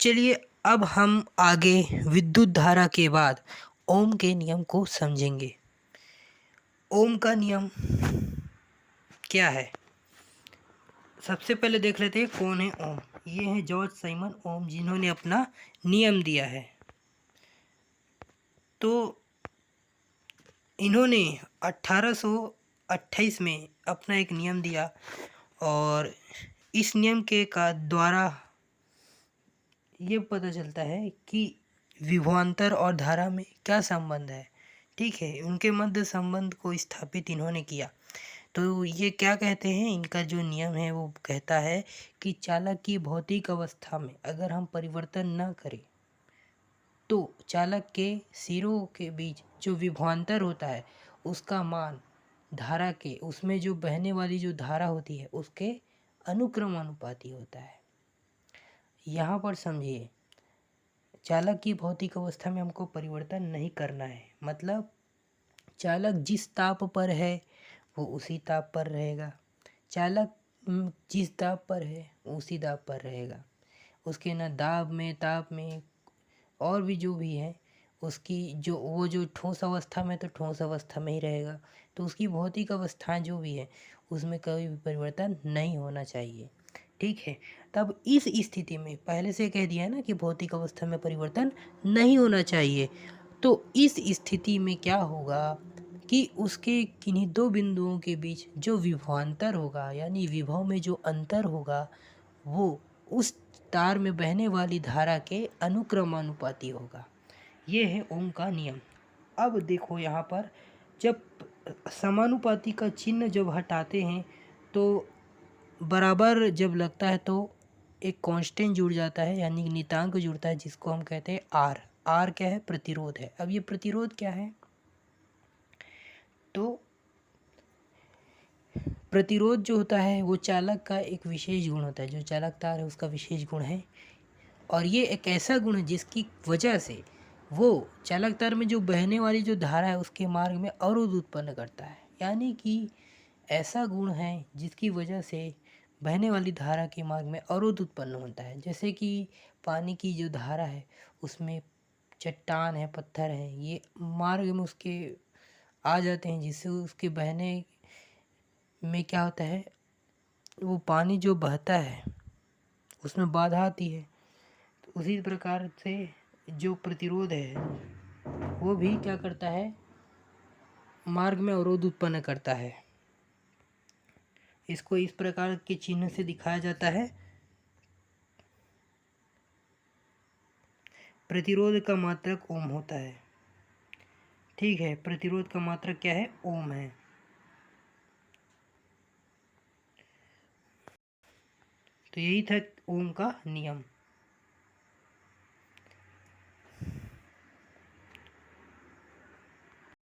चलिए अब हम आगे विद्युत धारा के बाद ओम के नियम को समझेंगे। ओम का नियम क्या है? सबसे पहले देख लेते हैं कौन है ओम। ये है जॉर्ज साइमन ओम, जिन्होंने अपना नियम दिया है। तो इन्होंने 1828 में अपना एक नियम दिया और इस नियम के का द्वारा ये पता चलता है कि विभवांतर और धारा में क्या संबंध है। ठीक है, उनके मध्य संबंध को स्थापित इन्होंने किया। तो ये क्या कहते हैं, इनका जो नियम है वो कहता है कि चालक की भौतिक अवस्था में अगर हम परिवर्तन न करें तो चालक के सिरों के बीच जो विभवांतर होता है उसका मान धारा के, उसमें जो बहने वाली जो धारा होती है उसके अनुक्रमानुपाती होता है। यहाँ पर समझिए, चालक की भौतिक अवस्था में हमको परिवर्तन नहीं करना है। मतलब चालक जिस ताप पर है वो उसी ताप पर रहेगा, चालक जिस दाब पर है उसी दाब पर रहेगा। उसके न दाब में, ताप में और भी जो भी है उसकी जो ठोस अवस्था में तो ठोस अवस्था में ही रहेगा। तो उसकी भौतिक अवस्थाएं जो भी है उसमें कभी भी परिवर्तन नहीं होना चाहिए। ठीक है, तब इस स्थिति में पहले से कह दिया है ना कि भौतिक अवस्था में परिवर्तन नहीं होना चाहिए। तो इस स्थिति में क्या होगा कि उसके किन्हीं दो बिंदुओं के बीच जो विभवांतर होगा, यानी विभव में जो अंतर होगा, वो उस तार में बहने वाली धारा के अनुक्रमानुपाती होगा। ये है ओम का नियम। अब देखो यहाँ पर जब समानुपाती का चिन्ह जब हटाते हैं तो बराबर जब लगता है तो एक कांस्टेंट जुड़ जाता है, यानी नियतांक जुड़ता है, जिसको हम कहते हैं आर। आर क्या है? प्रतिरोध है। अब ये प्रतिरोध क्या है? तो प्रतिरोध जो होता है वो चालक का एक विशेष गुण होता है, जो चालक तार है उसका विशेष गुण है। और ये एक ऐसा गुण है जिसकी वजह से वो चालक तार में जो बहने वाली जो धारा है उसके मार्ग में अवरोध उत्पन्न करता है। यानी कि ऐसा गुण है जिसकी वजह से बहने वाली धारा के मार्ग में अवरोध उत्पन्न होता है। जैसे कि पानी की जो धारा है उसमें चट्टान है, पत्थर है, ये मार्ग में उसके आ जाते हैं, जिससे उसके बहने में क्या होता है, वो पानी जो बहता है उसमें बाधा आती है। तो उसी प्रकार से जो प्रतिरोध है वो भी क्या करता है, मार्ग में अवरोध उत्पन्न करता है। इसको इस प्रकार के चिन्ह से दिखाया जाता है। प्रतिरोध का मात्रक ओम होता है। ठीक है, प्रतिरोध का मात्रक क्या है? ओम है। तो यही था ओम का नियम।